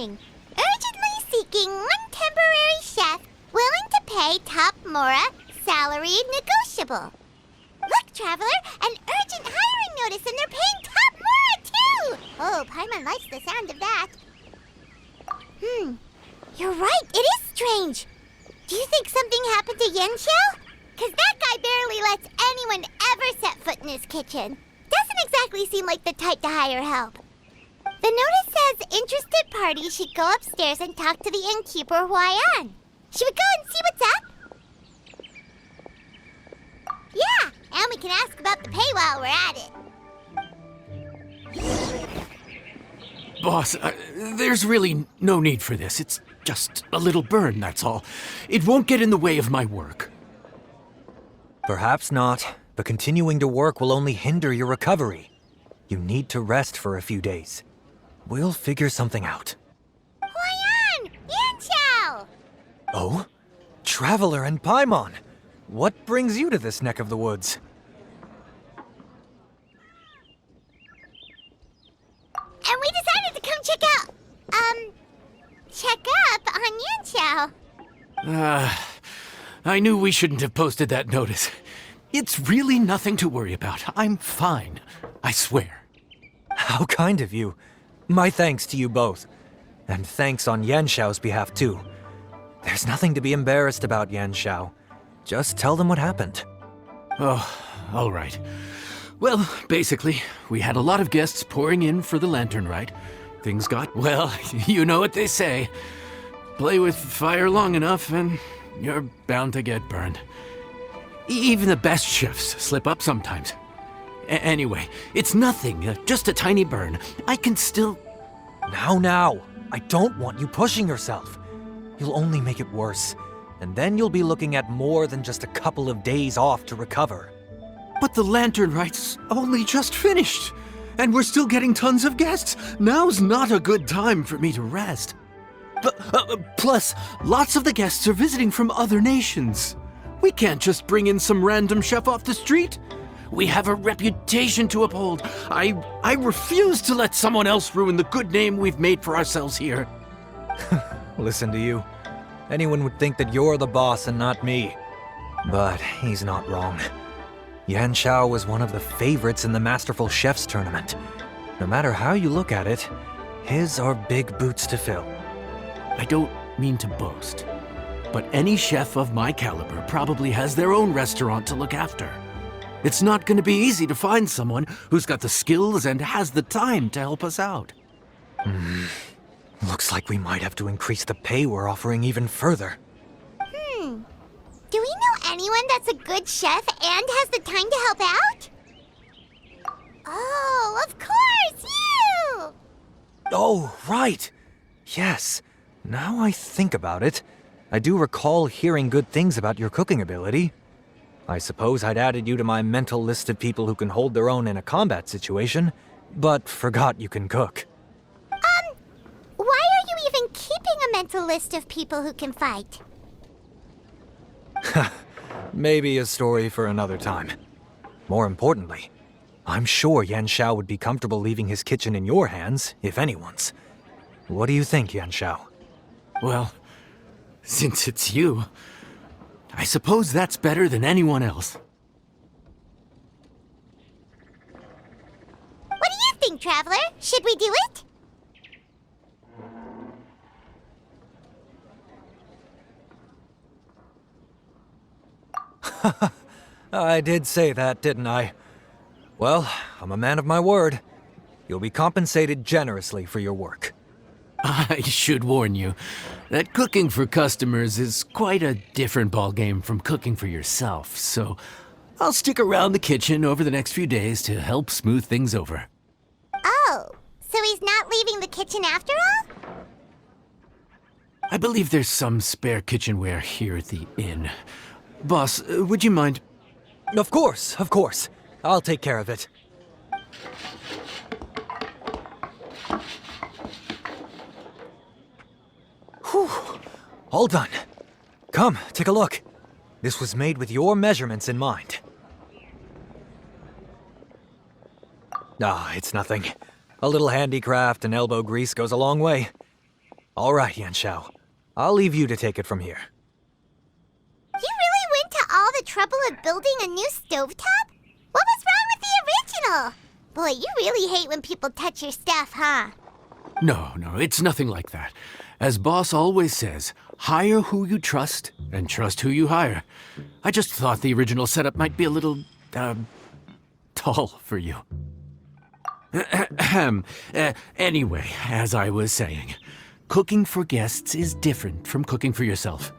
warning. Urgently seeking one temporary chef willing to pay top Mora, salary negotiable. Look, Traveler, an urgent hiring notice and they're paying top Mora too! Oh, Pаймon likes the sound of that. You're right, it is strange. Do you think something happened to Yanxiao? Cause that guy barely lets anyone ever set foot in his kitchen. Doesn't exactly seem like the type to hire help. The notice says interested parties should go upstairs and talk to the innkeeper Huayan. Should we go and see what's up? Yeah, and we can ask about the pay while we're at it. Boss, there's really no need for this. It's just a little burn, that's all. It won't get in the way of my work. Perhaps not, but continuing to work will only hinder your recovery. You need to rest for a few days. We'll figure something out. Huayan! Yanxiao! Oh? Traveler and Pаймon! What brings you to this neck of the woods? And we decided to come check up on Yanxiao. I knew we shouldn't have posted that notice. It's really nothing to worry about. I'm fine. I swear. How kind of you. My thanks to you both. And thanks on Yanxiao's behalf, too. There's nothing to be embarrassed about, Yanxiao. Just tell them what happened. Oh, all right. Well, basically, we had a lot of guests pouring in for the lantern rite. Things got, well, you know what they say. Play with fire long enough and you're bound to get burned. Even the best chefs slip up sometimes. Anyway, it's nothing, just a tiny burn. I can still... Now, I don't want you pushing yourself. You'll only make it worse, and then you'll be looking at more than just a couple of days off to recover. But the lantern rite's only just finished, and we're still getting tons of guests. Now's not a good time for me to rest. Plus, lots of the guests are visiting from other nations. We can't just bring in some random chef off the street. We have a reputation to uphold. I refuse to let someone else ruin the good name we've made for ourselves here. Listen to you. Anyone would think that you're the boss and not me. But he's not wrong. Yanxiao was one of the favorites in the Masterful Chefs tournament. No matter how you look at it, his are big boots to fill. I don't mean to boast, but any chef of my caliber probably has their own restaurant to look after. It's not going to be easy to find someone who's got the skills and has the time to help us out. Looks like we might have to increase the pay we're offering even further. Do we know anyone that's a good chef and has the time to help out? Oh, of course, you! Oh, right. Yes. Now I think about it, I do recall hearing good things about your cooking ability. I suppose I'd added you to my mental list of people who can hold their own in a combat situation, but forgot you can cook. Why are you even keeping a mental list of people who can fight? Maybe a story for another time. More importantly, I'm sure Yanxiao would be comfortable leaving his kitchen in your hands, if anyone's. What do you think, Yanxiao? Well, since it's you, I suppose that's better than anyone else. What do you think, Traveler? Should we do it? I did say that, didn't I? Well, I'm a man of my word. You'll be compensated generously for your work. I should warn you that cooking for customers is quite a different ballgame from cooking for yourself, so I'll stick around the kitchen over the next few days to help smooth things over. Oh, so he's not leaving the kitchen after all? I believe there's some spare kitchenware here at the inn. Boss, would you mind? Of course. I'll take care of it. Whew. All done. Come, take a look. This was made with your measurements in mind. It's nothing. A little handicraft and elbow grease goes a long way. All right, Yanxiao. I'll leave you to take it from here. You really went to all the trouble of building a new stovetop? What was wrong with the original? Boy, you really hate when people touch your stuff, huh? No, it's nothing like that. As boss always says, hire who you trust and trust who you hire. I just thought the original setup might be a little, tall for you. Anyway, as I was saying, cooking for guests is different from cooking for yourself.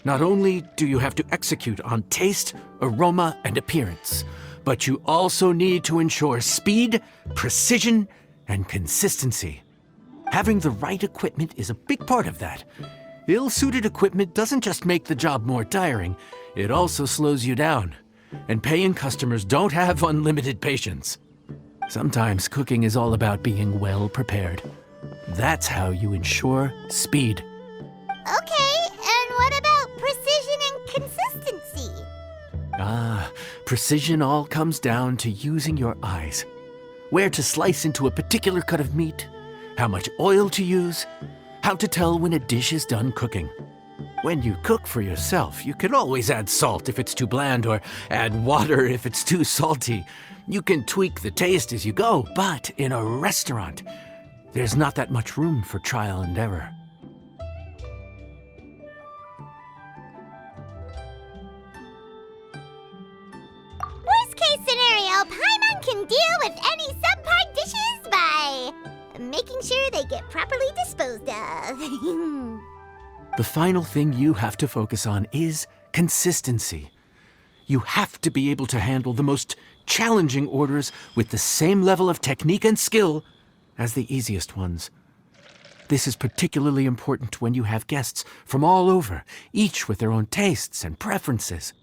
Not only do you have to execute on taste, aroma, and appearance, but you also need to ensure speed, precision, and consistency. Having the right equipment is a big part of that. Ill-suited equipment doesn't just make the job more tiring, it also slows you down. And paying customers don't have unlimited patience. Sometimes cooking is all about being well prepared. That's how you ensure speed. Okay, and what about precision and consistency? Precision all comes down to using your eyes. Where to slice into a particular cut of meat, how much oil to use, how to tell when a dish is done cooking. When you cook for yourself, you can always add salt if it's too bland or add water if it's too salty. You can tweak the taste as you go, but in a restaurant, there's not that much room for trial and error. Worst case scenario, Paimon can deal with any subpar dishes by making sure they get properly disposed of. The final thing you have to focus on is consistency. You have to be able to handle the most challenging orders with the same level of technique and skill as the easiest ones. This is particularly important when you have guests from all over, each with their own tastes and preferences.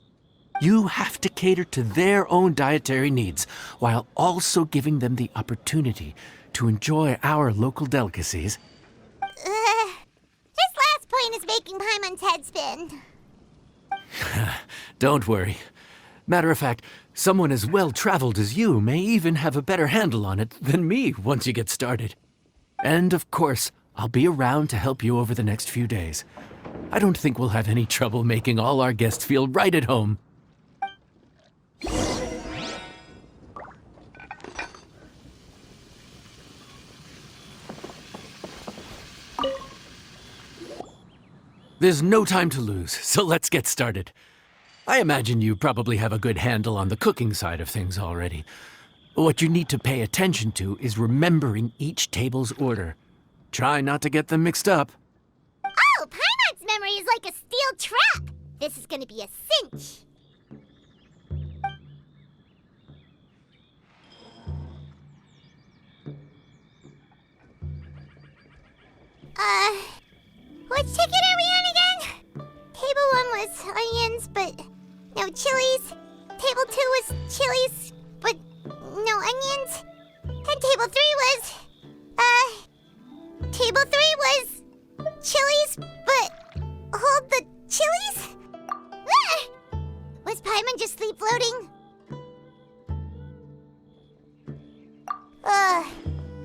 You have to cater to their own dietary needs while also giving them the opportunity to enjoy our local delicacies. This last point is making Paimon's head spin. Don't worry. Matter of fact, someone as well-traveled as you may even have a better handle on it than me once you get started. And of course, I'll be around to help you over the next few days. I don't think we'll have any trouble making all our guests feel right at home. There's no time to lose, so let's get started. I imagine you probably have a good handle on the cooking side of things already. What you need to pay attention to is remembering each table's order. Try not to get them mixed up. Oh, Paimon's memory is like a steel trap. This is gonna be a cinch. Which ticket are we on again? Table 1 was onions, but no chilies. Table 2 was chilies, but no onions. And table 3 was, table 3 was chilies, but hold the chilies? Was Paimon just sleep floating?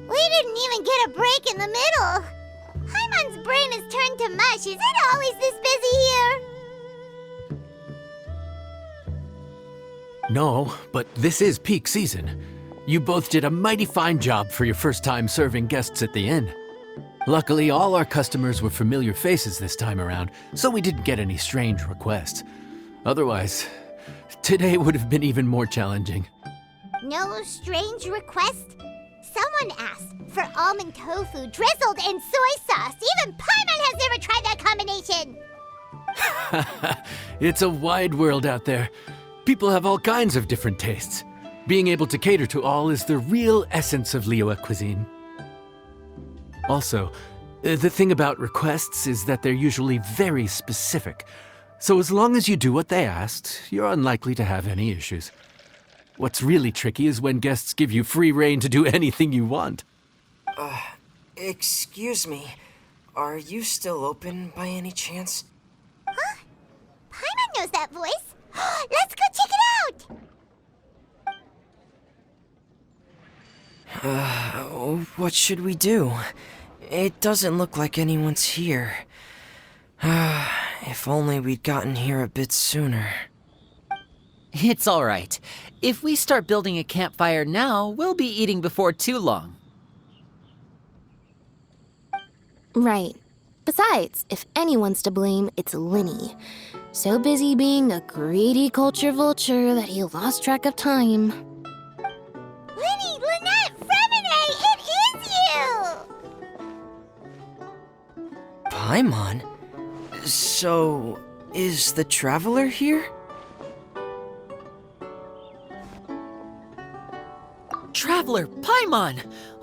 We didn't even get a break in the middle. Paimon's brain has turned to mush. Is it always this busy here? No, but this is peak season. You both did a mighty fine job for your first time serving guests at the inn. Luckily, all our customers were familiar faces this time around, so we didn't get any strange requests. Otherwise, today would have been even more challenging. No strange request? Someone asked for almond tofu drizzled in soy sauce. Even Paimon has never tried that combination. It's a wide world out there. People have all kinds of different tastes. Being able to cater to all is the real essence of Liyue cuisine. Also, the thing about requests is that they're usually very specific. So as long as you do what they asked, you're unlikely to have any issues. What's really tricky is when guests give you free rein to do anything you want. Excuse me. Are you still open by any chance? Huh? Paimon knows that voice. Let's go check it out! What should we do? it doesn't look like anyone's here. If only we'd gotten here a bit sooner. It's alright. If we start building a campfire now, we'll be eating before too long. Right. Besides, if anyone's to blame, it's Linny. So busy being a greedy culture vulture that he lost track of time. Linny, Lynette, Fremine, it is you! Paimon? So, is the Traveler here? Traveler, Paimon!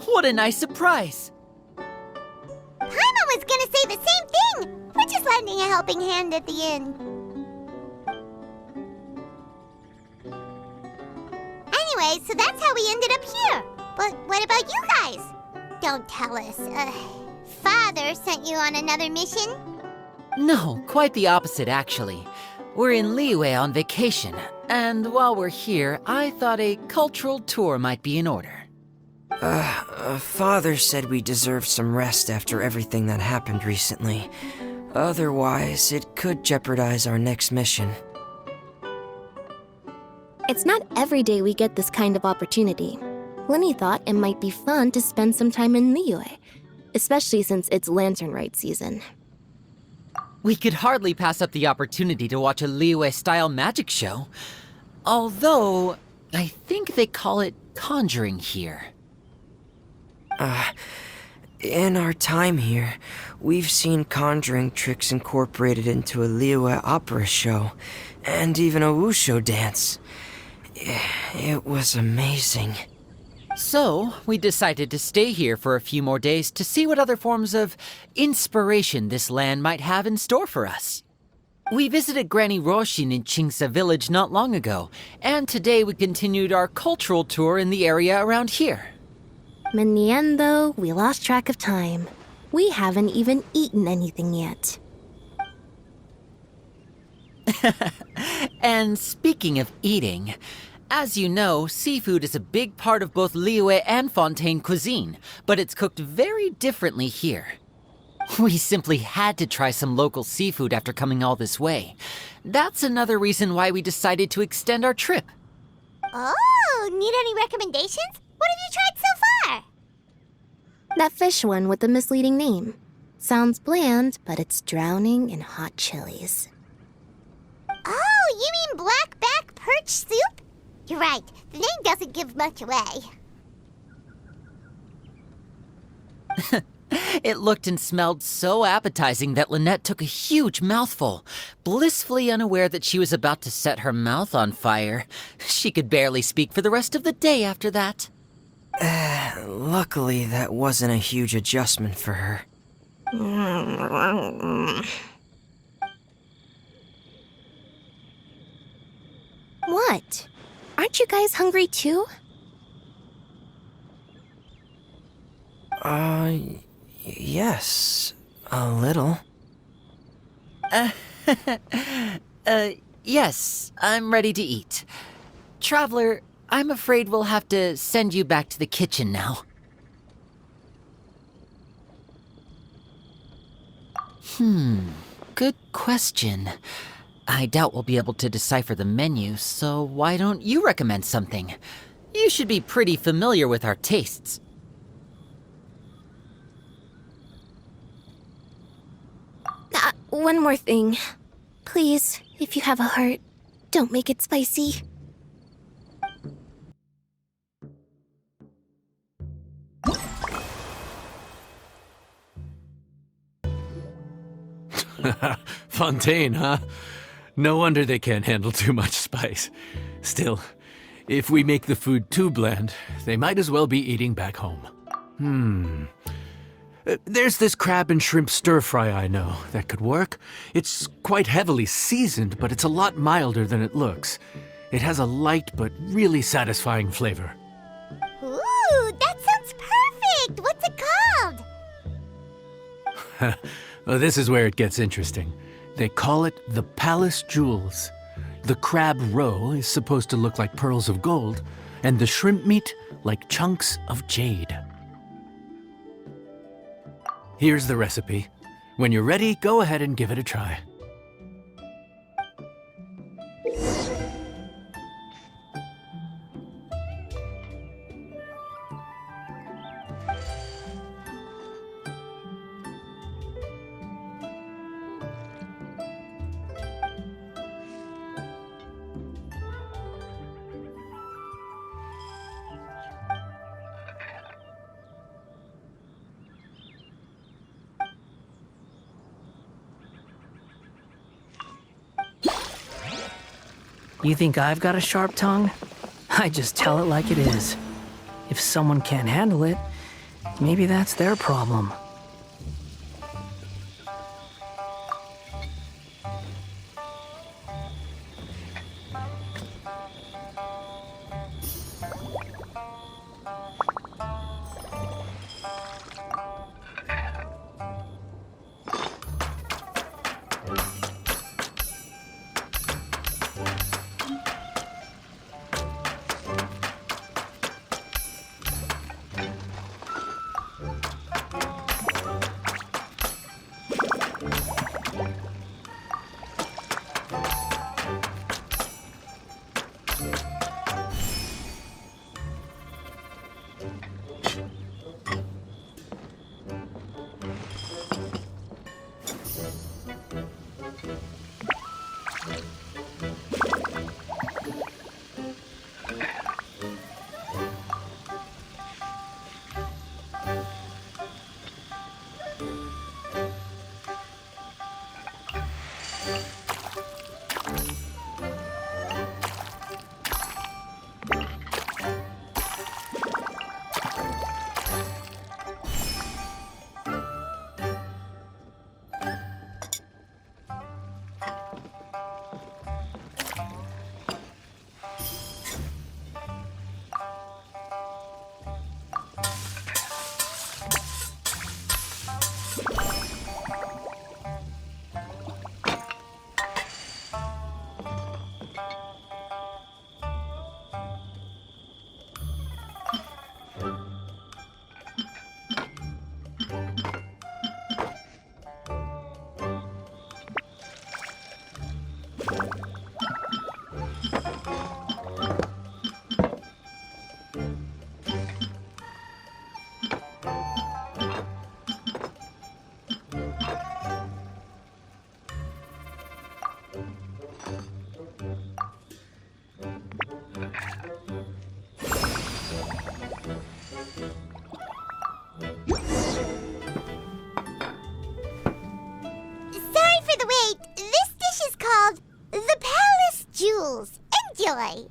What a nice surprise! Pаймon was gonna say the same thing! We're just lending a helping hand at the end. Anyway, so that's how we ended up here. But what about you guys? Don't tell us. Father sent you on another mission? No, quite the opposite, actually. We're in Liyue on vacation, and while we're here, I thought a cultural tour might be in order. Father said we deserved some rest after everything that happened recently. Otherwise, it could jeopardize our next mission. It's not every day we get this kind of opportunity. Linny thought it might be fun to spend some time in Liyue, especially since it's Lantern Rite season. We could hardly pass up the opportunity to watch a Liyue-style magic show. Although, I think they call it conjuring here. In our time here, we've seen conjuring tricks incorporated into a Liyue opera show, and even a wushu dance. It was amazing. So, we decided to stay here for a few more days to see what other forms of inspiration this land might have in store for us. We visited Granny Roshin in Chingsa village not long ago, and today we continued our cultural tour in the area around here. In the end, though, we lost track of time. We haven't even eaten anything yet. And speaking of eating, as you know, seafood is a big part of both Liyue and Fontaine cuisine, but it's cooked very differently here. We simply had to try some local seafood after coming all this way. That's another reason why we decided to extend our trip. Oh, need any recommendations? What have you tried so far? That fish one with the misleading name. Sounds bland, but it's drowning in hot chilies. Oh, you mean blackback perch soup? You're right, the name doesn't give much away. It looked and smelled so appetizing that Lynette took a huge mouthful, blissfully unaware that she was about to set her mouth on fire. She could barely speak for the rest of the day after that. Luckily, that wasn't a huge adjustment for her. What? Aren't you guys hungry too? Yes, a little. Yes, I'm ready to eat. Traveler, I'm afraid we'll have to send you back to the kitchen now. Good question. I doubt we'll be able to decipher the menu, so why don't you recommend something? You should be pretty familiar with our tastes. One more thing. Please, if you have a heart, don't make it spicy. Fontaine, huh? No wonder they can't handle too much spice. Still, if we make the food too bland, they might as well be eating back home. There's this crab and shrimp stir-fry I know that could work. It's quite heavily seasoned, but it's a lot milder than it looks. It has a light but really satisfying flavor. Ooh, that sounds perfect! What's it called? Well, this is where it gets interesting. They call it the Palace Jewels. The crab roe is supposed to look like pearls of gold, and the shrimp meat like chunks of jade. Here's the recipe. When you're ready, go ahead and give it a try. You think I've got a sharp tongue? I just tell it like it is. If someone can't handle it, maybe that's their problem. Enjoy!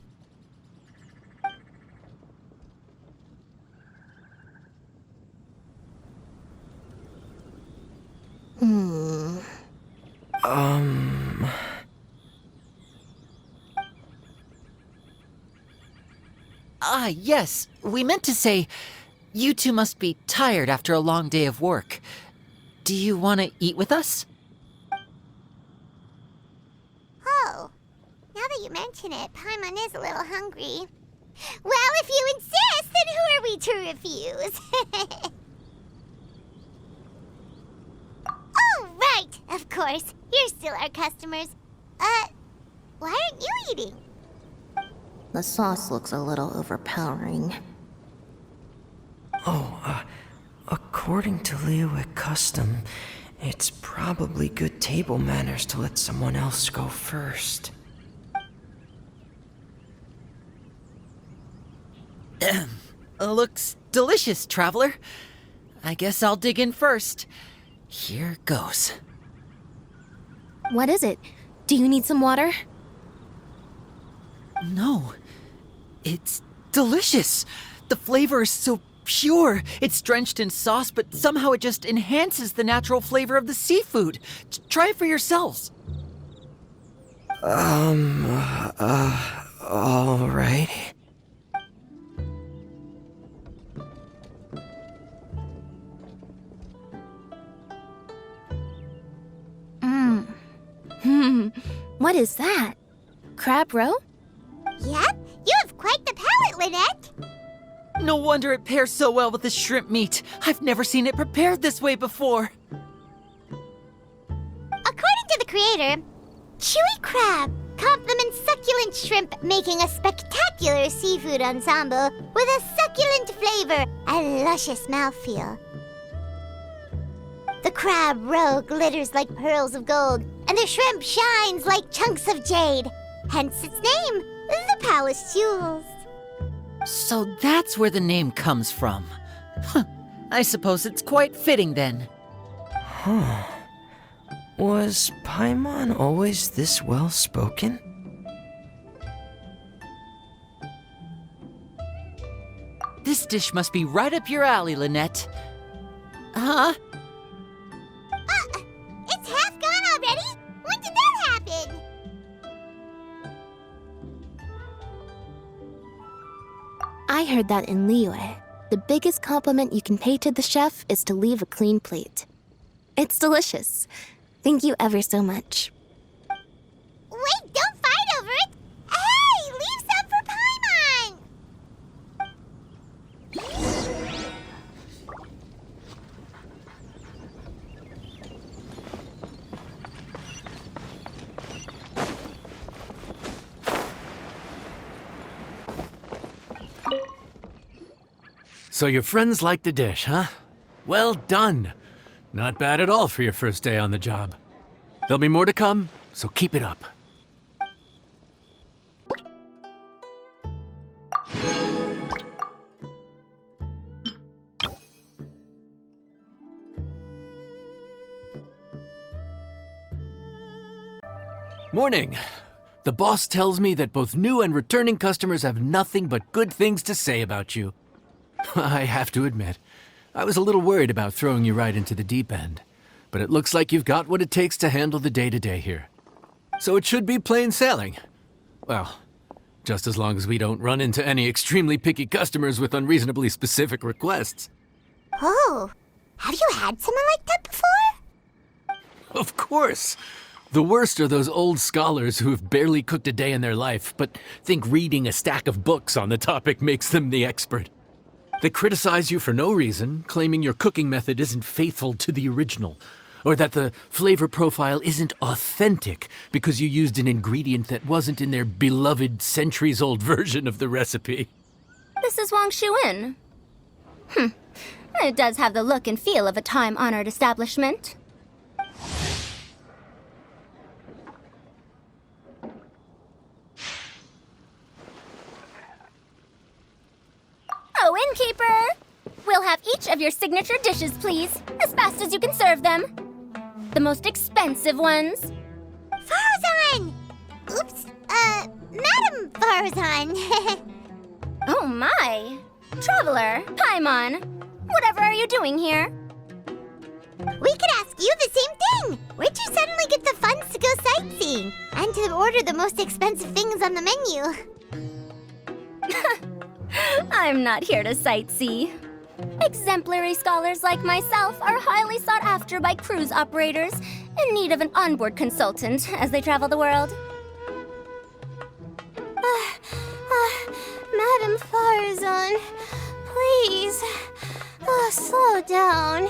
Yes. We meant to say, you two must be tired after a long day of work. Do you want to eat with us? Oh, now that you mention it, Pаймon is a little hungry. Well, if you insist, then who are we to refuse? Oh, right! Of course. You're still our customers. Why aren't you eating? The sauce looks a little overpowering. According to Liyue custom, it's probably good table manners to let someone else go first. Looks delicious, traveler. I guess I'll dig in first. Here goes. What is it? Do you need some water? No. It's delicious. The flavor is so pure. It's drenched in sauce, but somehow it just enhances the natural flavor of the seafood. Try it for yourselves. All right. What is that? Crab roe? Yep, you have quite the palate, Lynette. No wonder it pairs so well with the shrimp meat. I've never seen it prepared this way before. According to the creator, chewy crab complements succulent shrimp, making a spectacular seafood ensemble with a succulent flavor and luscious mouthfeel. The crab roe glitters like pearls of gold, and the shrimp shines like chunks of jade. Hence its name, the Palace Jewels. So that's where the name comes from. Huh. I suppose it's quite fitting then. Was Pаймон always this well-spoken? This dish must be right up your alley, Lynette. Huh? It's half gone already? When did that happen? I heard that in Liyue, the biggest compliment you can pay to the chef is to leave a clean plate. It's delicious. Thank you ever so much. Wait, don't fight over it! Hey, leave some for Paimon! So your friends like the dish, huh? Well done. Not bad at all for your first day on the job. There'll be more to come, so keep it up. Morning. The boss tells me that both new and returning customers have nothing but good things to say about you. I have to admit, I was a little worried about throwing you right into the deep end, but it looks like you've got what it takes to handle the day-to-day here. So it should be plain sailing. Well, just as long as we don't run into any extremely picky customers with unreasonably specific requests. Oh, have you had someone like that before? Of course! The worst are those old scholars who have barely cooked a day in their life, but think reading a stack of books on the topic makes them the expert. They criticize you for no reason, claiming your cooking method isn't faithful to the original, or that the flavor profile isn't authentic because you used an ingredient that wasn't in their beloved centuries-old version of the recipe. This is Wangshu. It does have the look and feel of a time-honored establishment. Oh, innkeeper! We'll have each of your signature dishes, please, as fast as you can serve them. The most expensive ones. Farazan! Oops, Madam Farazan. Oh my! Traveler, Paimon, whatever are you doing here? We could ask you the same thing! Where'd you suddenly get the funds to go sightseeing? And to order the most expensive things on the menu? I'm not here to sightsee. Exemplary scholars like myself are highly sought after by cruise operators in need of an onboard consultant as they travel the world. Madam Farazan, please, slow down.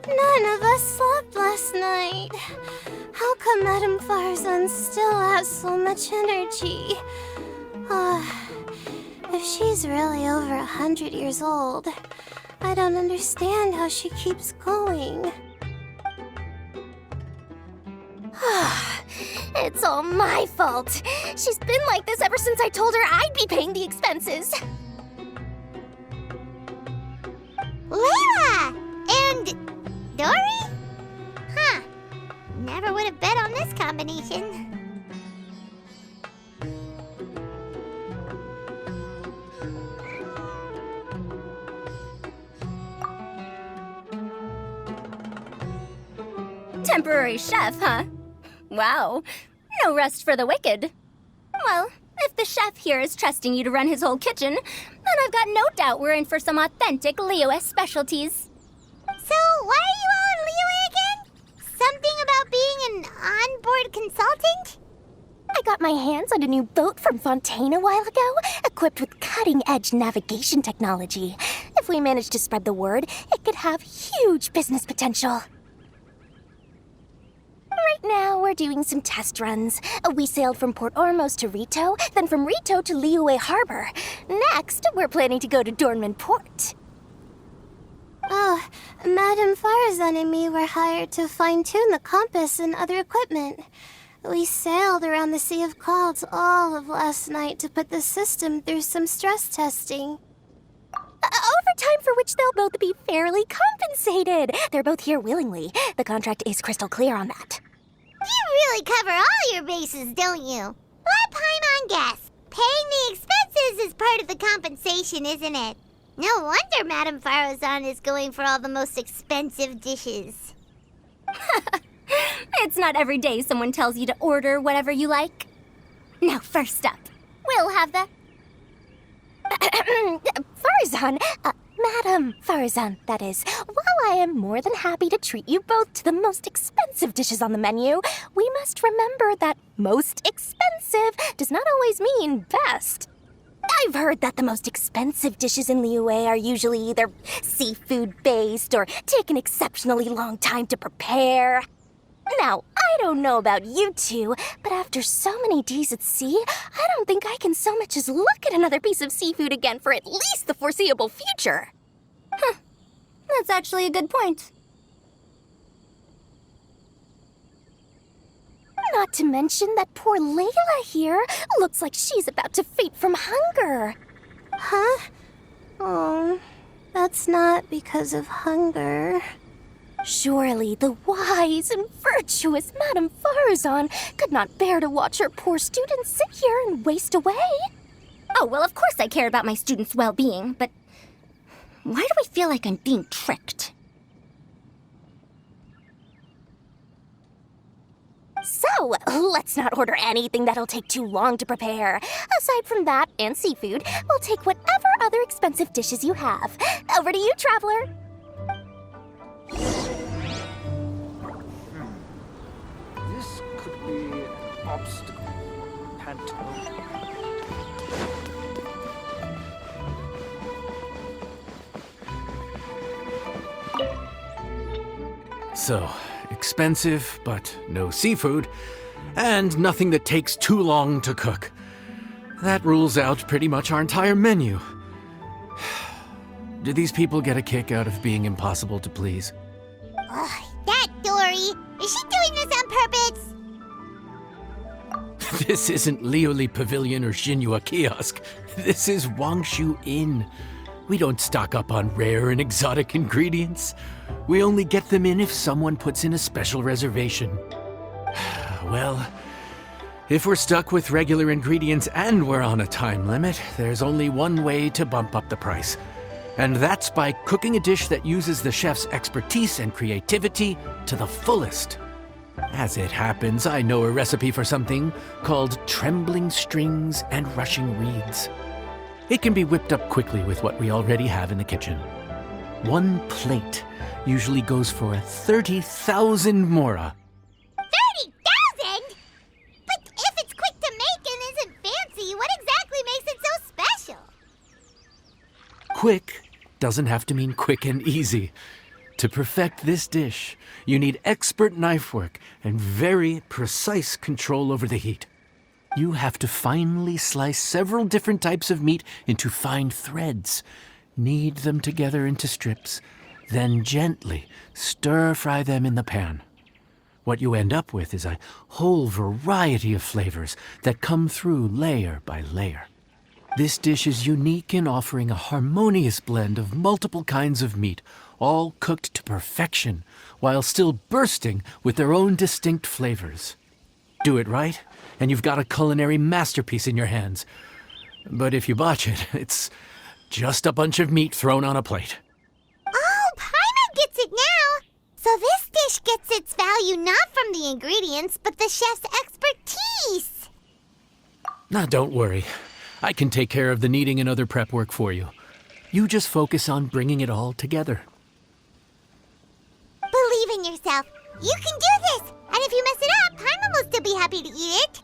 None of us slept last night. How come Madam Farazan still has so much energy? If she's really over 100 years old, I don't understand how she keeps going. It's all my fault. She's been like this ever since I told her I'd be paying the expenses. Layla! And Dory? Huh. Never would have bet on this combination. Temporary chef, huh? Wow. No rest for the wicked. Well, if the chef here is trusting you to run his whole kitchen, then I've got no doubt we're in for some authentic Liyue specialties. So, why are you all in Liyue again? Something about being an onboard consultant? I got my hands on a new boat from Fontaine a while ago, equipped with cutting-edge navigation technology. If we manage to spread the word, it could have huge business potential. Right now, we're doing some test runs. We sailed from Port Ormos to Rito, then from Rito to Liyue Harbor. Next, we're planning to go to Dornman Port. Oh, Madame Farazan and me were hired to fine-tune the compass and other equipment. We sailed around the Sea of Clouds all of last night to put the system through some stress testing. Overtime for which they'll both be fairly compensated. They're both here willingly. The contract is crystal clear on that. You really cover all your bases, don't you? Let Paimon guess. Paying the expenses is part of the compensation, isn't it? No wonder Madame Farazan is going for all the most expensive dishes. It's not every day someone tells you to order whatever you like. Now, first up, we'll have the... Farazan, Madame Farazan, that is. While I am more than happy to treat you both to the most expensive dishes on the menu, we must remember that most expensive does not always mean best. I've heard that the most expensive dishes in Liyue are usually either seafood-based or take an exceptionally long time to prepare. Now, I don't know about you two, but after so many days at sea, I don't think I can so much as look at another piece of seafood again for at least the foreseeable future. Huh. That's actually a good point. Not to mention that poor Layla here looks like she's about to faint from hunger. Huh? Oh, that's not because of hunger. Surely the wise and virtuous Madame Farazan could not bear to watch her poor students sit here and waste away. Oh, well, of course I care about my students' well-being, but why do I feel like I'm being tricked? So, let's not order anything that'll take too long to prepare. Aside from that and seafood, we'll take whatever other expensive dishes you have. Over to you, traveler. This could be an obstacle. Panto. So, expensive, but no seafood, and nothing that takes too long to cook. That rules out pretty much our entire menu. Do these people get a kick out of being impossible to please? Ugh, that Dory! Is she doing this on purpose? This isn't Lioli Pavilion or Shinua Kiosk. This is Wangshu Inn. We don't stock up on rare and exotic ingredients. We only get them in if someone puts in a special reservation. Well, if we're stuck with regular ingredients and we're on a time limit, there's only one way to bump up the price. And that's by cooking a dish that uses the chef's expertise and creativity to the fullest. As it happens, I know a recipe for something called trembling strings and rushing reeds. It can be whipped up quickly with what we already have in the kitchen. One plate usually goes for 30,000 mora. 30,000? But if it's quick to make and isn't fancy, what exactly makes it so special? Quick doesn't have to mean quick and easy. To perfect this dish, you need expert knife work and very precise control over the heat. You have to finely slice several different types of meat into fine threads, knead them together into strips, then gently stir-fry them in the pan. What you end up with is a whole variety of flavors that come through layer by layer. This dish is unique in offering a harmonious blend of multiple kinds of meat, all cooked to perfection, while still bursting with their own distinct flavors. Do it right, and you've got a culinary masterpiece in your hands. But if you botch it, it's just a bunch of meat thrown on a plate. Oh, Paimon gets it now! So this dish gets its value not from the ingredients, but the chef's expertise! Now, don't worry. I can take care of the kneading and other prep work for you. You just focus on bringing it all together. Believe in yourself. You can do this! And if you mess it up, Paimon will still be happy to eat it.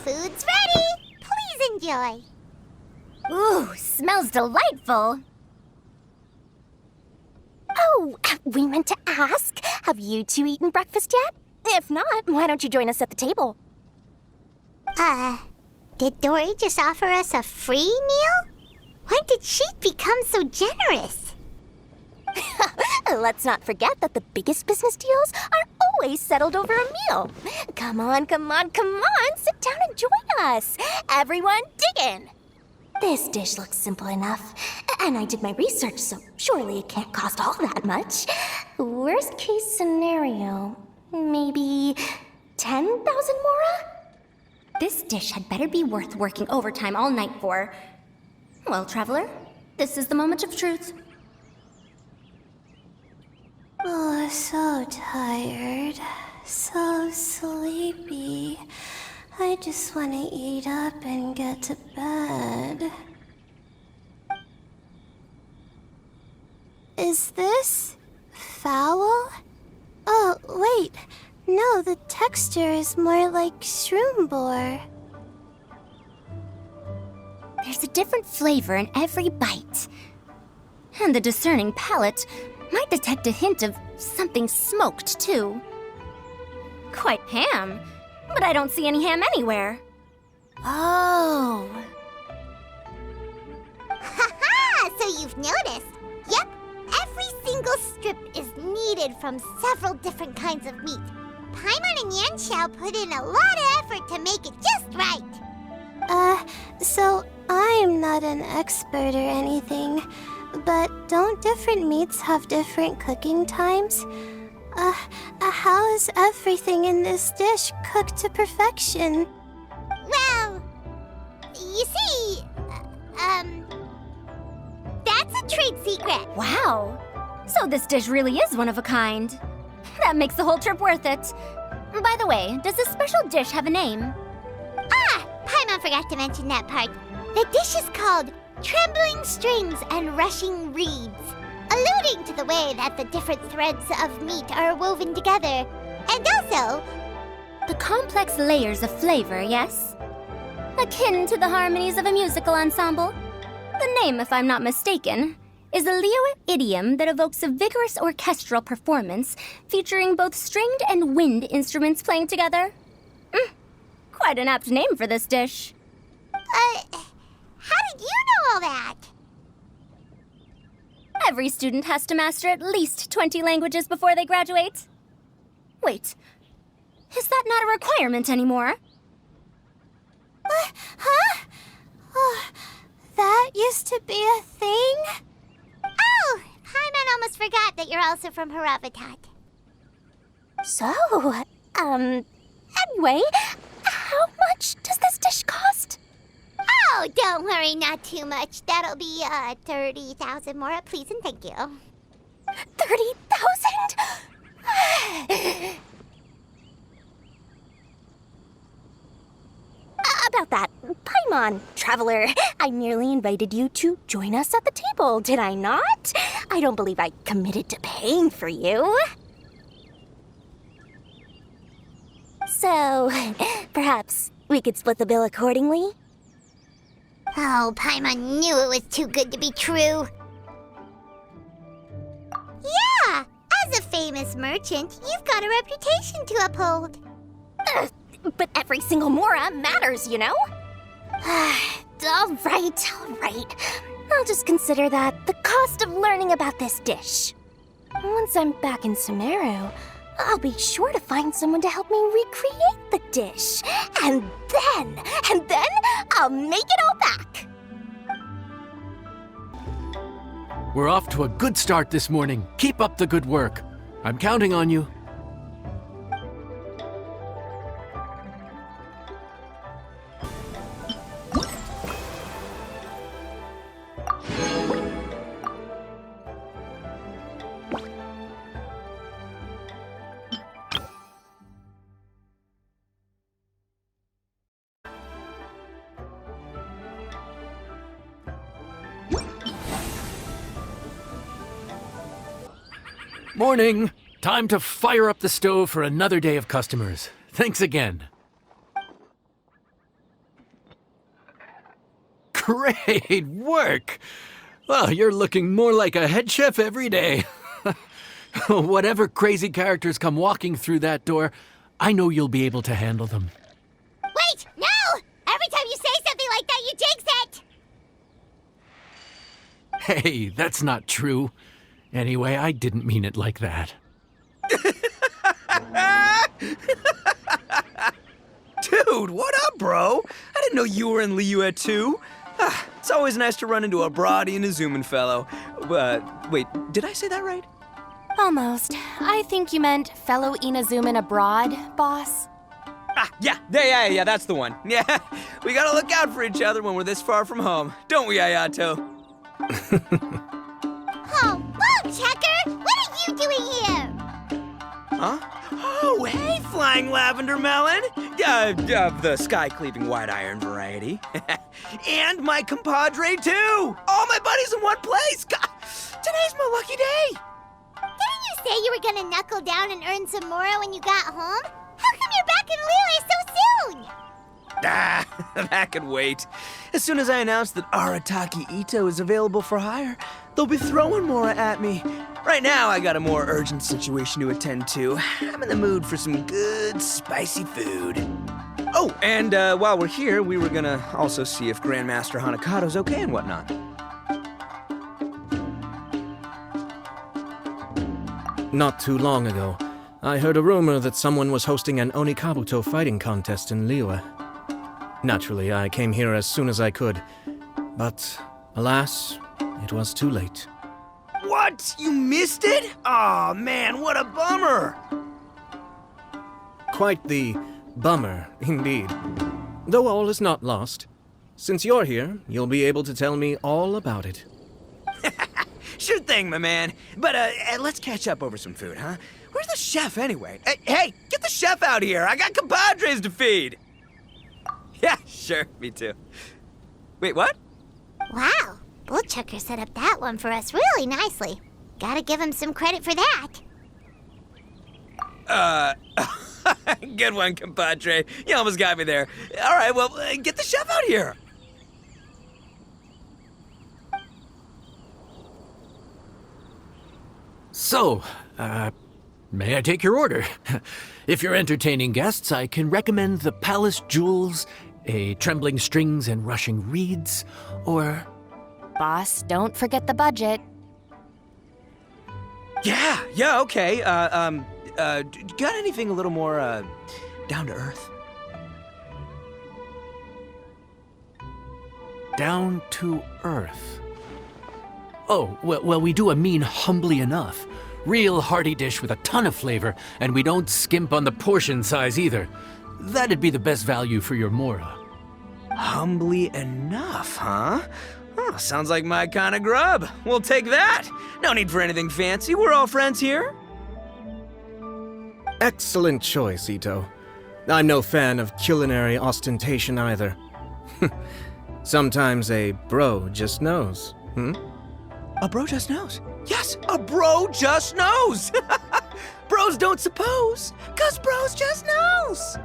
Food's ready. Please enjoy. Ooh, smells delightful. Oh, we meant to ask, have you two eaten breakfast yet? If not, why don't you join us at the table? Did Dory just offer us a free meal? When did she become so generous? Let's not forget that the biggest business deals are always settled over a meal. Come on, come on, come on, sit down and join us. Everyone, dig in. This dish looks simple enough, and I did my research, so surely it can't cost all that much. Worst case scenario, maybe 10,000 mora? This dish had better be worth working overtime all night for. Well, traveler, this is the moment of truth. Oh, so tired. So sleepy. I just want to eat up and get to bed. Is this foul? Oh, wait. No, the texture is more like shroom boar. There's a different flavor in every bite. And the discerning palate might detect a hint of something smoked, too. Quite ham, but I don't see any ham anywhere. Oh. Haha! So you've noticed. Yep, every single strip is kneaded from several different kinds of meat. Pаймon and Yanxiao put in a lot of effort to make it just right. So I'm not an expert or anything, but don't different meats have different cooking times? How is everything in this dish cooked to perfection? Well, you see, that's a trade secret. Wow! So this dish really is one of a kind. That makes the whole trip worth it. By the way, does this special dish have a name? Paimon forgot to mention that part. The dish is called Trembling Strings and Rushing Reeds, alluding to the way that the different threads of meat are woven together. And also, The complex layers of flavor, yes? Akin to the harmonies of a musical ensemble. The name, if I'm not mistaken, is a Liyue idiom that evokes a vigorous orchestral performance featuring both stringed and wind instruments playing together. Quite an apt name for this dish. how did you know all that? every student has to master at least 20 languages before they graduate. Wait, is that not a requirement anymore? Huh? Oh, that used to be a thing? Oh, Pаймon almost forgot that you're also from Haravatat. So, anyway, how much does this dish cost? Oh, don't worry, not too much. That'll be, 30,000 more, please and thank you. 30,000? About that, Paimon, traveler, I merely invited you to join us at the table, did I not? I don't believe I committed to paying for you. So, perhaps we could split the bill accordingly? Oh, Paimon knew it was too good to be true. Yeah, as a famous merchant, you've got a reputation to uphold. But every single mora matters, you know? All right. I'll just consider that the cost of learning about this dish. Once I'm back in Sumeru, I'll be sure to find someone to help me recreate the dish. And then I'll make it all back. We're off to a good start this morning. Keep up the good work. I'm counting on you. Morning! Time to fire up the stove for another day of customers. Thanks again. Great work! Well, you're looking more like a head chef every day. Whatever crazy characters come walking through that door, I know you'll be able to handle them. Wait, no! Every time you say something like that, you jinx it! Hey, that's not true. Anyway, I didn't mean it like that. Dude, what up, bro? I didn't know you were in Liyue too. It's always nice to run into a Brody and a Zoomin fellow. Wait, did I say that right? Almost. I think you meant fellow Inazumin abroad, boss. Yeah, that's the one. Yeah, we gotta look out for each other when we're this far from home. Don't we, Ayato? Oh, whoa, Checker! What are you doing here? Huh? Oh, hey, flying lavender melon! The sky-cleaving white iron variety. And my compadre, too! All my buddies in one place! God, today's my lucky day! Didn't you say you were gonna knuckle down and earn some more when you got home? How come you're back in Liyue so soon? That could wait. As soon as I announce that Arataki Ito is available for hire, they'll be throwing Mora at me. Right now, I got a more urgent situation to attend to. I'm in the mood for some good, spicy food. Oh, and while we're here, we were gonna also see if Grandmaster Hanakado's okay and whatnot. Not too long ago, I heard a rumor that someone was hosting an Onikabuto fighting contest in Liyue. Naturally, I came here as soon as I could, but alas, it was too late. What? You missed it? Aw, man, what a bummer! Quite the bummer, indeed. Though all is not lost. Since you're here, you'll be able to tell me all about it. Sure thing, my man. But let's catch up over some food, huh? Where's the chef, anyway? Hey, get the chef out here! I got compadres to feed! Yeah, sure, me too. Wait, what? Wow, Bullchucker set up that one for us really nicely. Gotta give him some credit for that. Good one, compadre. You almost got me there. All right, well, get the chef out here. So, may I take your order? If you're entertaining guests, I can recommend the Palace Jewels, a Trembling Strings and Rushing Reeds, or... Boss, don't forget the budget. Yeah, okay. Got anything a little more, down to earth? Down to earth. Oh, well, we do a mean humbly enough. Real hearty dish with a ton of flavor, and we don't skimp on the portion size either. That'd be the best value for your mora. Humbly enough, huh? Oh, sounds like my kind of grub. We'll take that. No need for anything fancy. We're all friends here. Excellent choice, Ito. I'm no fan of culinary ostentation either. Sometimes a bro just knows, A bro just knows. Yes, a bro just knows. Bros don't suppose, 'cause bros just knows.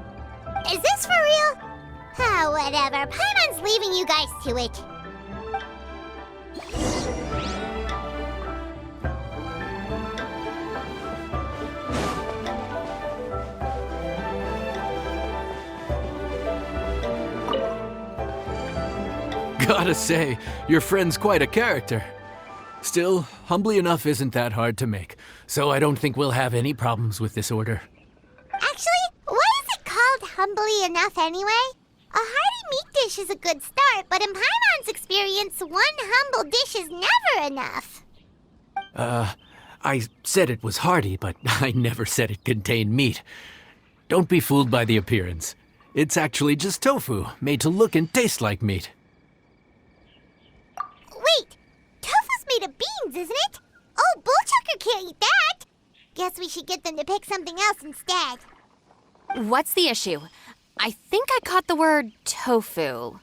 Is this for real? Oh, whatever. Paimon's leaving you guys to it. Gotta say, your friend's quite a character. Still, humbly enough isn't that hard to make, so I don't think we'll have any problems with this order. Actually, why is it called humbly enough anyway? A hearty meat dish is a good start, but in Paimon's experience, one humble dish is never enough. I said it was hearty, but I never said it contained meat. Don't be fooled by the appearance. It's actually just tofu, made to look and taste like meat. Wait, tofu's made of beans, isn't it? Oh, Bullchucker can't eat that. Guess we should get them to pick something else instead. What's the issue? I think I caught the word tofu.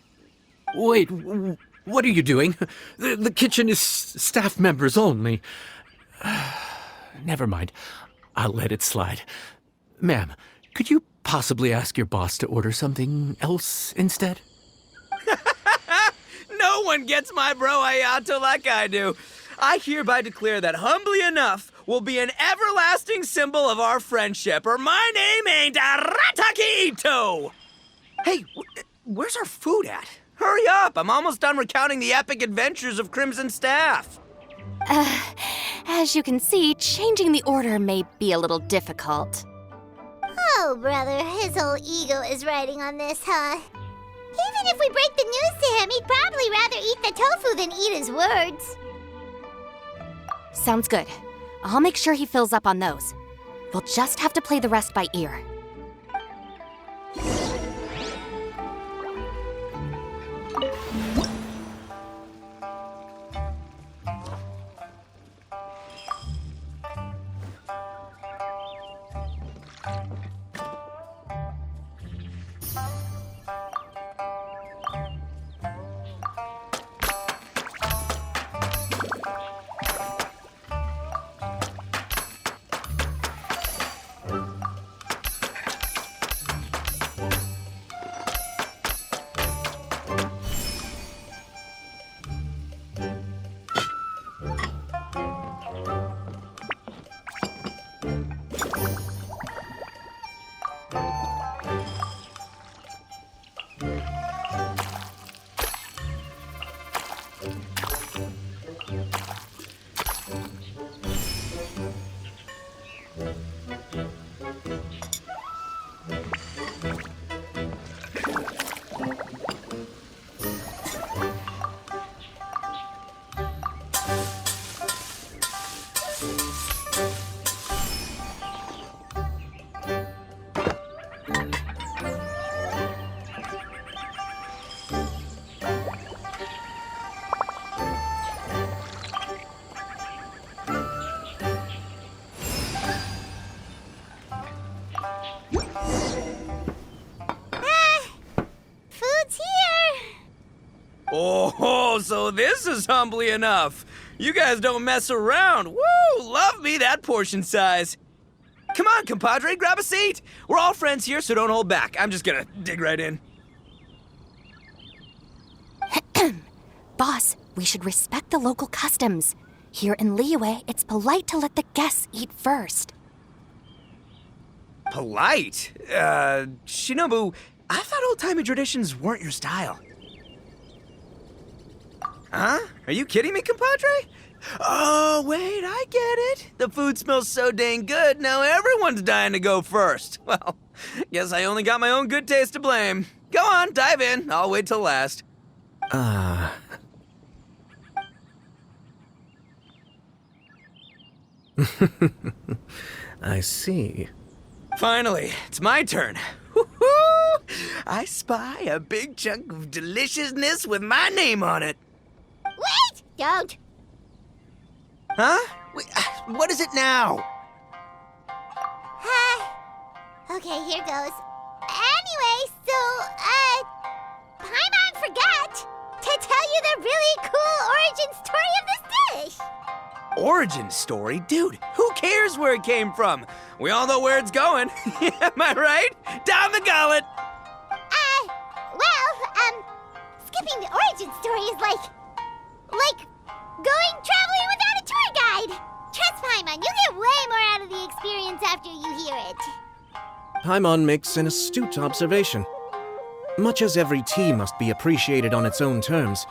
Wait, what are you doing? The kitchen is staff members only. Never mind. I'll let it slide. Ma'am, could you possibly ask your boss to order something else instead? No one gets my bro Ayato like I do. I hereby declare that humbly enough will be an everlasting symbol of our friendship, or my name ain't Aratakito! Hey, where's our food at? Hurry up, I'm almost done recounting the epic adventures of Crimson Staff. As you can see, changing the order may be a little difficult. Oh, brother, his whole ego is riding on this, huh? Even if we break the news to him, he'd probably rather eat the tofu than eat his words. Sounds good. I'll make sure he fills up on those. We'll just have to play the rest by ear. Oh, so this is humbly enough. You guys don't mess around. Woo! Love me that portion size. Come on, compadre, grab a seat. We're all friends here, so don't hold back. I'm just gonna dig right in. Boss, we should respect the local customs. Here in Liyue, it's polite to let the guests eat first. Polite? Shinobu, I thought old-timey traditions weren't your style. Huh? Are you kidding me, compadre? Oh, wait, I get it. The food smells so dang good, now everyone's dying to go first. Well, guess I only got my own good taste to blame. Go on, dive in. I'll wait till last. I see. Finally, it's my turn. Woo-hoo! I spy a big chunk of deliciousness with my name on it. Wait! Don't. Huh? Wait, what is it now? Okay, here goes. Anyway, so, Paimon forgot to tell you the really cool origin story of this dish. Origin story? Dude, who cares where it came from? We all know where it's going. Am I right? Down the gullet! Skipping the origin story is like going traveling without a tour guide. Trust Paimon, you get way more out of the experience after you hear it. Paimon makes an astute observation. Much as every tea must be appreciated on its own terms,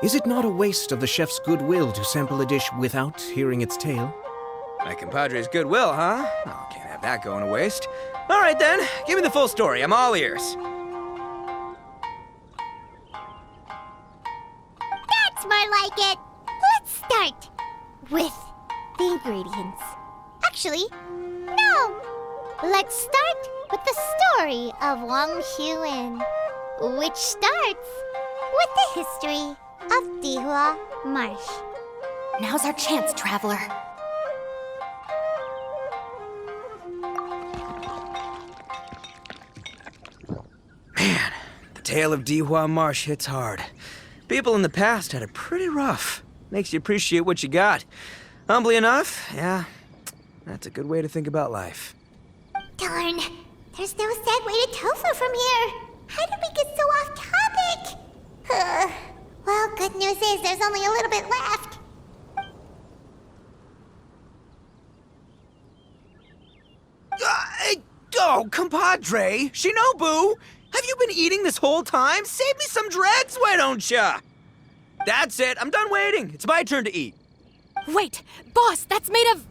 is it not a waste of the chef's goodwill to sample a dish without hearing its tale? My compadre's goodwill, huh? Oh, can't have that going to waste. All right then, give me the full story. I'm all ears. That's more like it. Let's start with the ingredients. Actually, no. Let's start with the story of Wang Xuan, which starts with the history of Dihua Marsh. Now's our chance, traveler. Man, the tale of Dihua Marsh hits hard. People in the past had it pretty rough. Makes you appreciate what you got. Humbly enough, yeah, that's a good way to think about life. Darn, there's no segue to tofu from here. How did we get so off topic? Well, good news is there's only a little bit left. Oh, compadre, Shinobu, have you been eating this whole time? Save me some dregs, why don't ya? That's it, I'm done waiting. It's my turn to eat. Wait, boss, that's made of...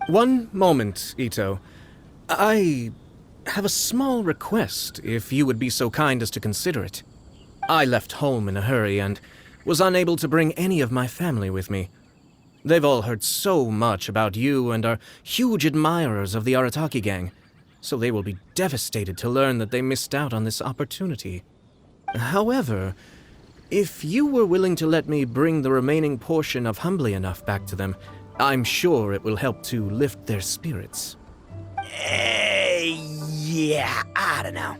One moment, Ito. I have a small request, if you would be so kind as to consider it. I left home in a hurry and was unable to bring any of my family with me. They've all heard so much about you and are huge admirers of the Arataki gang, so they will be devastated to learn that they missed out on this opportunity. However, if you were willing to let me bring the remaining portion of Humbly Enough back to them, I'm sure it will help to lift their spirits. Yeah, I don't know.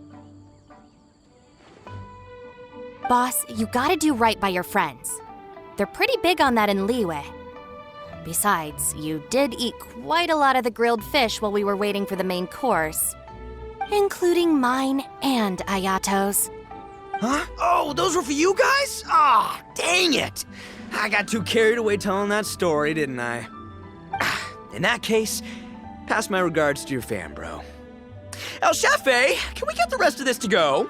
Boss, you gotta do right by your friends. They're pretty big on that in Liyue. Besides, you did eat quite a lot of the grilled fish while we were waiting for the main course. Including mine and Ayato's. Huh? Oh, those were for you guys? Ah, dang it! I got too carried away telling that story, didn't I? In that case, pass my regards to your fan, bro. El Chefe, can we get the rest of this to go?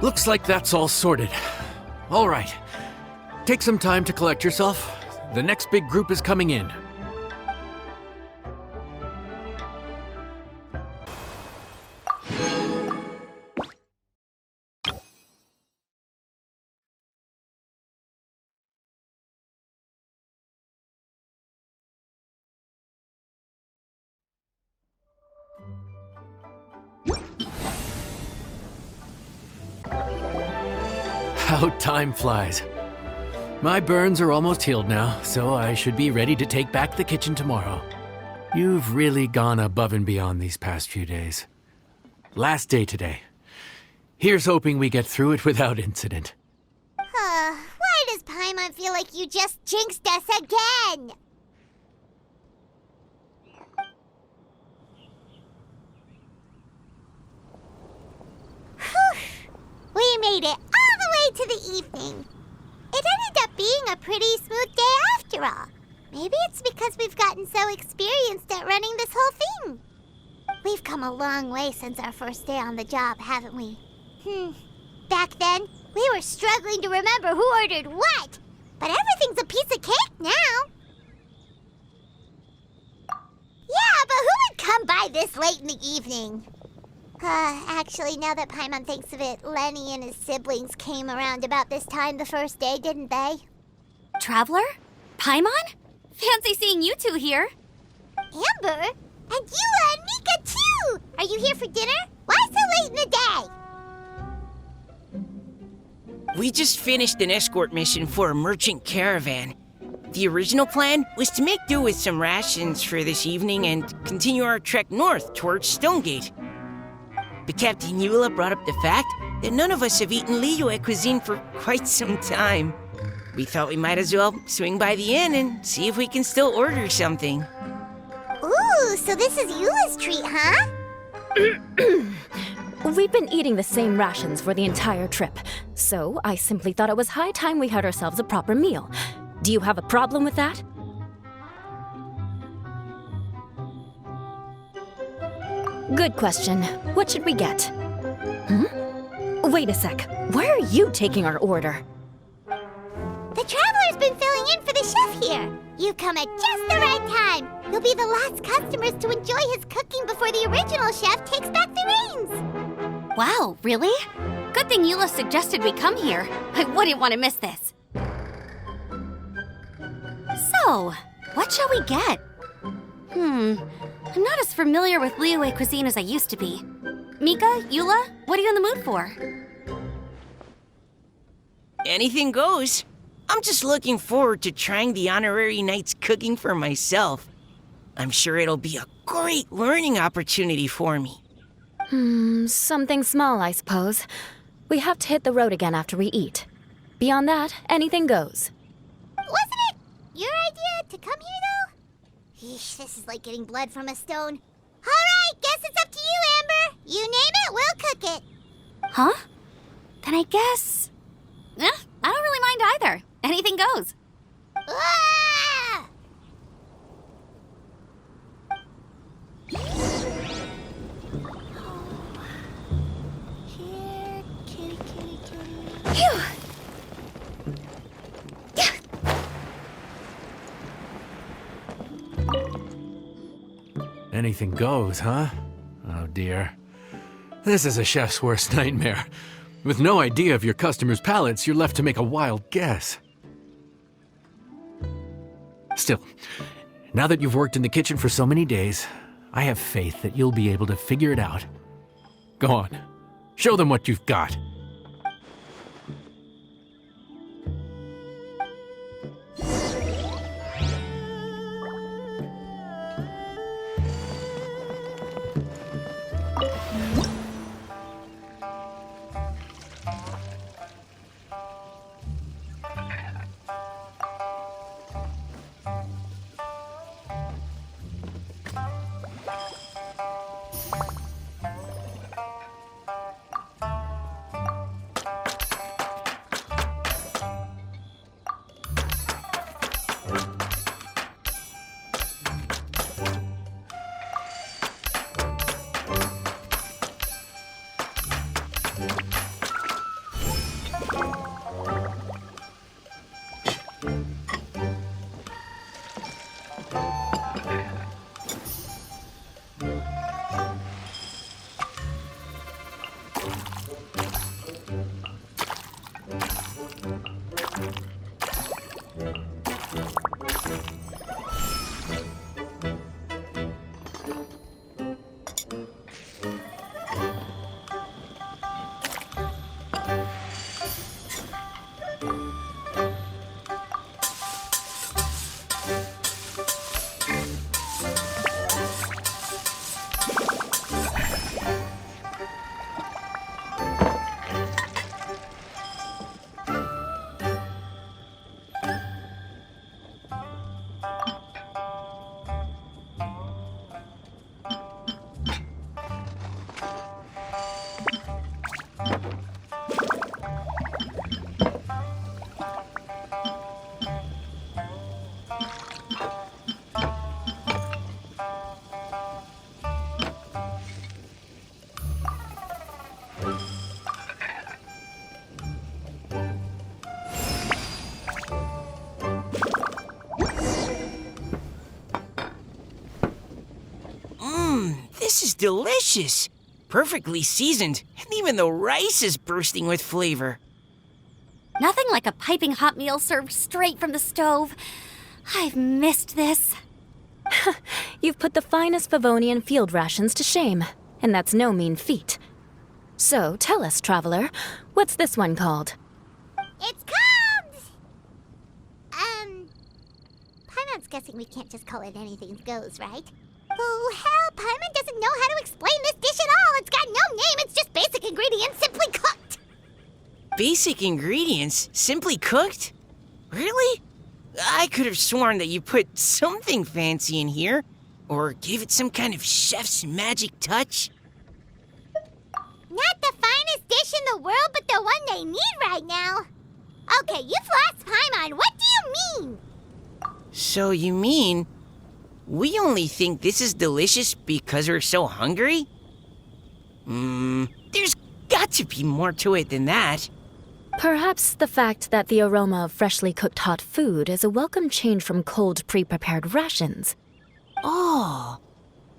Looks like that's all sorted. All right. Take some time to collect yourself. The next big group is coming in. How time flies. My burns are almost healed now, so I should be ready to take back the kitchen tomorrow. You've really gone above and beyond these past few days. Last day today. Here's hoping we get through it without incident. Why does Paimon feel like you just jinxed us again? Whew. We made it all the way day to the evening. It ended up being a pretty smooth day after all. Maybe it's because we've gotten so experienced at running this whole thing. We've come a long way since our first day on the job, haven't we? Back then, we were struggling to remember who ordered what. But everything's a piece of cake now. Yeah, but who would come by this late in the evening? Actually, now that Paimon thinks of it, Lenny and his siblings came around about this time the first day, didn't they? Traveler? Paimon? Fancy seeing you two here. Amber? And Eula and Mika, too! Are you here for dinner? Why so late in the day? We just finished an escort mission for a merchant caravan. The original plan was to make do with some rations for this evening and continue our trek north towards Stonegate. But Captain Eula brought up the fact that none of us have eaten Liyue cuisine for quite some time. We thought we might as well swing by the inn and see if we can still order something. Ooh, so this is Eula's treat, huh? We've been eating the same rations for the entire trip, so I simply thought it was high time we had ourselves a proper meal. Do you have a problem with that? Good question. What should we get? Wait a sec. Where are you taking our order? The Traveler's been filling in for the chef here. You've come at just the right time. You'll be the last customers to enjoy his cooking before the original chef takes back the reins. Wow, really? Good thing Eula suggested we come here. I wouldn't want to miss this. So, what shall we get? I'm not as familiar with Liyue cuisine as I used to be. Mika, Eula, what are you in the mood for? Anything goes. I'm just looking forward to trying the honorary knight's cooking for myself. I'm sure it'll be a great learning opportunity for me. Something small, I suppose. We have to hit the road again after we eat. Beyond that, anything goes. Wasn't it your idea to come here, though? Yeesh, this is like getting blood from a stone. All right, guess it's up to you, Amber. You name it, we'll cook it. Huh? Then I guess... I don't really mind either. Anything goes. Ah! Here, kitty, kitty, kitty. Phew! Anything goes, huh? Oh dear. This is a chef's worst nightmare. With no idea of your customers' palates, you're left to make a wild guess. Still, now that you've worked in the kitchen for so many days, I have faith that you'll be able to figure it out. Go on, show them what you've got. This is delicious. Perfectly seasoned, and even the rice is bursting with flavor. Nothing like a piping hot meal served straight from the stove. I've missed this. You've put the finest Favonian field rations to shame, and that's no mean feat. So, tell us, traveler, what's this one called? It's called... Paimon's guessing we can't just call it anything goes, right? Oh, hell, Paimon doesn't know how to explain this dish at all. It's got no name, it's just basic ingredients simply cooked. Basic ingredients? Simply cooked? Really? I could have sworn that you put something fancy in here, or gave it some kind of chef's magic touch. Not the finest dish in the world, but the one they need right now. Okay, you've lost Paimon. What do you mean? So you mean we only think this is delicious because we're so hungry? There's got to be more to it than that. Perhaps the fact that the aroma of freshly cooked hot food is a welcome change from cold, pre-prepared rations. Oh,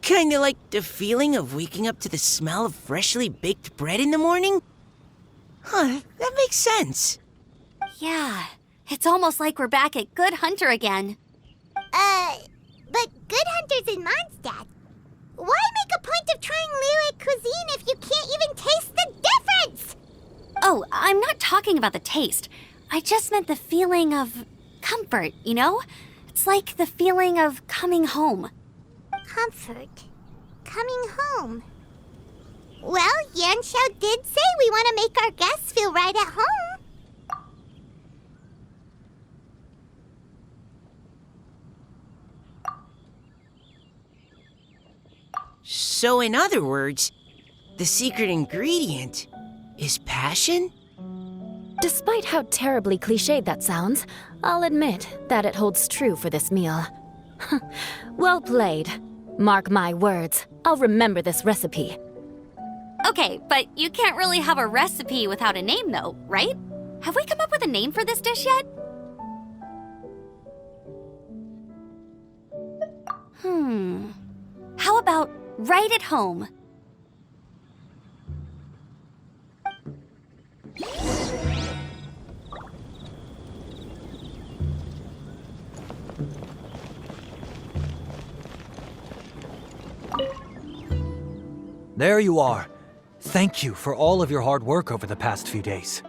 kinda like the feeling of waking up to the smell of freshly baked bread in the morning? Huh, that makes sense. Yeah, it's almost like we're back at Good Hunter again. But Good Hunter's in Mondstadt. Why make a point of trying Liyue cuisine if you can't even taste the difference? Oh, I'm not talking about the taste. I just meant the feeling of comfort, you know? It's like the feeling of coming home. Comfort. Coming home. Well, Yanxiao did say we want to make our guests feel right at home. So in other words, the secret ingredient is passion? Despite how terribly cliched that sounds, I'll admit that it holds true for this meal. Well played. Mark my words, I'll remember this recipe. Okay, but you can't really have a recipe without a name though, right? Have we come up with a name for this dish yet? How about right at home? There you are. Thank you for all of your hard work over the past few days.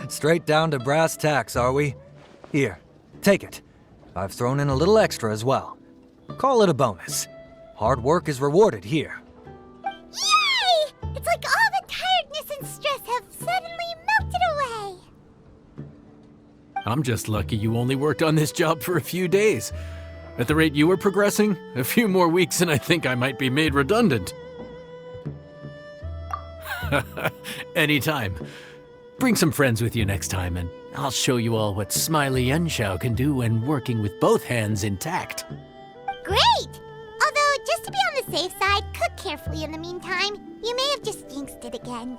Straight down to brass tacks, are we? Here, take it. I've thrown in a little extra as well. Call it a bonus. Hard work is rewarded here. Yay! It's like all the tiredness and stress have suddenly melted away. I'm just lucky you only worked on this job for a few days. At the rate you were progressing, a few more weeks and I think I might be made redundant. Anytime. Bring some friends with you next time and I'll show you all what Smiley Yanxiao can do when working with both hands intact. Great! Although, just to be on the safe side, cook carefully in the meantime. You may have just jinxed it again.